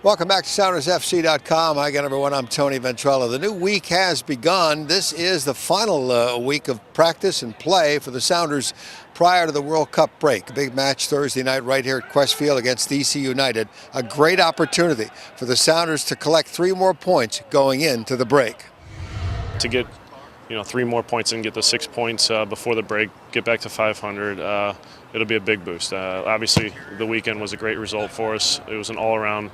Welcome back to SoundersFC.com. Hi again, everyone. I'm Tony Ventrella. The new week has begun. This is the final week of practice and play for the Sounders prior to the World Cup break. A big match Thursday night right here at Qwest Field against DC United. A great opportunity for the Sounders to collect 3 more points going into the break. To get 3 more points and get the 6 points before the break, get back to 500, it'll be a big boost. Obviously, the weekend was a great result for us. It was an all-around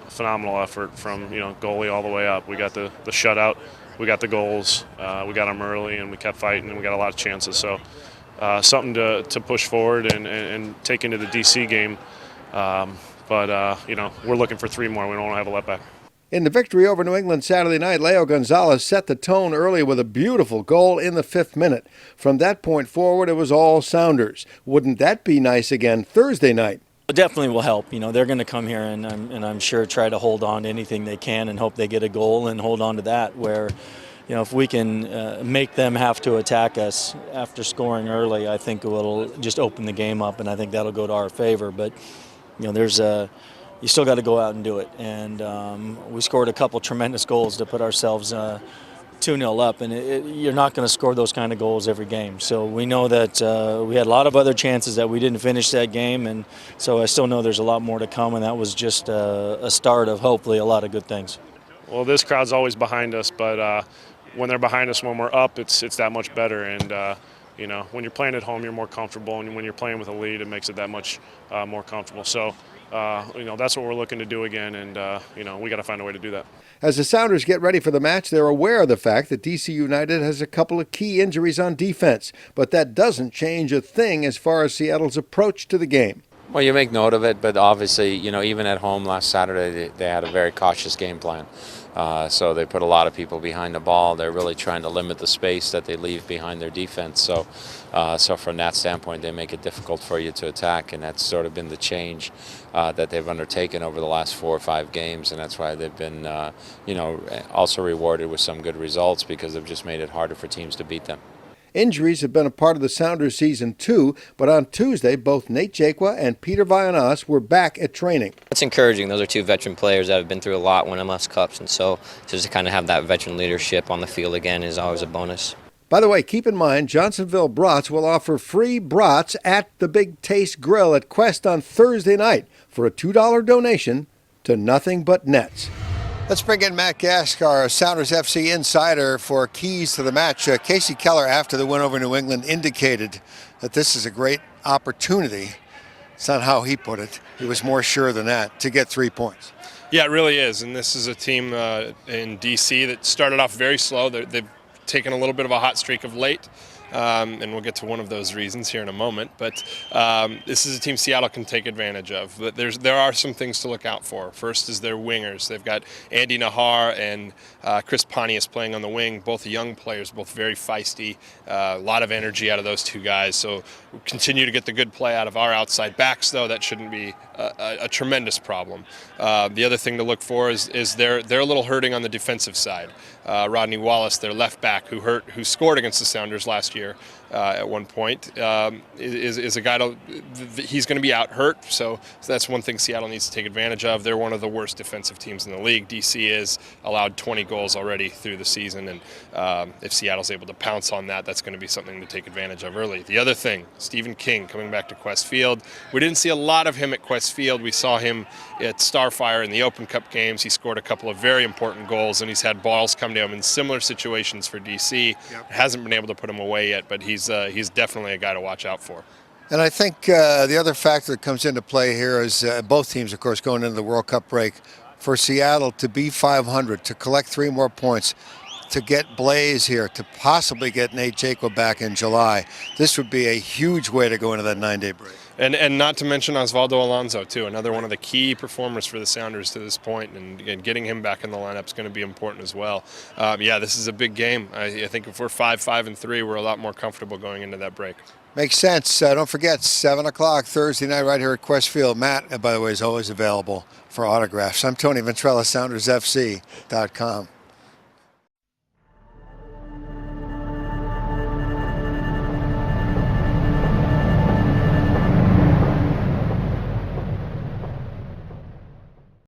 phenomenal effort from goalie all the way up. We got the shutout, we got the goals, we got them early, and we kept fighting, and we got a lot of chances. So something to push forward and take into the DC game. But we're looking for 3 more. We don't want to have a letback. In the victory over New England Saturday night, Leo Gonzalez set the tone early with a beautiful goal in the 5th minute. From that point forward, it was all Sounders. Wouldn't that be nice again Thursday night? It definitely will help. They're going to come here and I'm sure try to hold on to anything they can and hope they get a goal and hold on to that. Where, if we can make them have to attack us after scoring early, I think it will just open the game up, and I think that'll go to our favor. But you still got to go out and do it. And we scored a couple tremendous goals to put ourselves 2-0 up, and you're not going to score those kind of goals every game. So we know that we had a lot of other chances that we didn't finish that game, and so I still know there's a lot more to come, and that was just a start of hopefully a lot of good things. Well, this crowd's always behind us, but when they're behind us when we're up, it's that much better. And when you're playing at home, you're more comfortable, and when you're playing with a lead, it makes it that much more comfortable. So that's what we're looking to do again, and we got to find a way to do that. As the Sounders get ready for the match, they're aware of the fact that DC United has a couple of key injuries on defense, but that doesn't change a thing as far as Seattle's approach to the game. Well, you make note of it, but obviously, even at home last Saturday, they had a very cautious game plan. So they put a lot of people behind the ball. They're really trying to limit the space that they leave behind their defense. So from that standpoint, they make it difficult for you to attack, and that's sort of been the change that they've undertaken over the last 4 or 5 games, and that's why they've been, also rewarded with some good results, because they've just made it harder for teams to beat them. Injuries have been a part of the Sounders season too, but on Tuesday, both Nate Jaqua and Peter Vianas were back at training. It's encouraging. Those are 2 veteran players that have been through a lot, won MLS Cups, and so just to kind of have that veteran leadership on the field again is always a bonus. By the way, keep in mind, Johnsonville Brats will offer free brats at the Big Taste Grill at Qwest on Thursday night for a $2 donation to Nothing But Nets. Let's bring in Matt Gaskar, a Sounders FC insider, for keys to the match. Casey Keller, after the win over New England, indicated that this is a great opportunity. It's not how he put it. He was more sure than that, to get 3 points. Yeah, it really is. And this is a team in D.C. that started off very slow. They've taken a little bit of a hot streak of late. And we'll get to one of those reasons here in a moment. But this is a team Seattle can take advantage of. But there are some things to look out for. First is their wingers. They've got Andy Nahar and Chris Pontius playing on the wing, both young players, both very feisty. A lot of energy out of those 2 guys. So we'll continue to get the good play out of our outside backs, though. That shouldn't be a tremendous problem. The other thing to look for is they're a little hurting on the defensive side. Rodney Wallace, their left back, who scored against the Sounders last year at one point, is a guy he's going to be out hurt. So that's one thing Seattle needs to take advantage of. They're one of the worst defensive teams in the league. DC is allowed 20 goals already through the season, and if Seattle's able to pounce on that, that's going to be something to take advantage of early. The other thing, Stephen King coming back to Qwest Field. We didn't see a lot of him at Qwest Field. We saw him at Starfire in the Open Cup games. He scored a couple of very important goals, and he's had balls come to him in similar situations for DC. Yep. Hasn't been able to put him away yet, but he's definitely a guy to watch out for. And I think the other factor that comes into play here is both teams, of course, going into the World Cup break. For Seattle to be 500, to collect 3 more points, to get Blaze here, to possibly get Nate Jaqua back in July, this would be a huge way to go into that 9-day break. And not to mention Osvaldo Alonso, too, another one of the key performers for the Sounders to this point, and getting him back in the lineup is going to be important as well. Yeah, this is a big game. I think if we're 5-5-3, we're a lot more comfortable going into that break. Makes sense. Don't forget, 7 o'clock Thursday night right here at Qwest Field. Matt, by the way, is always available for autographs. I'm Tony Ventrella, SoundersFC.com.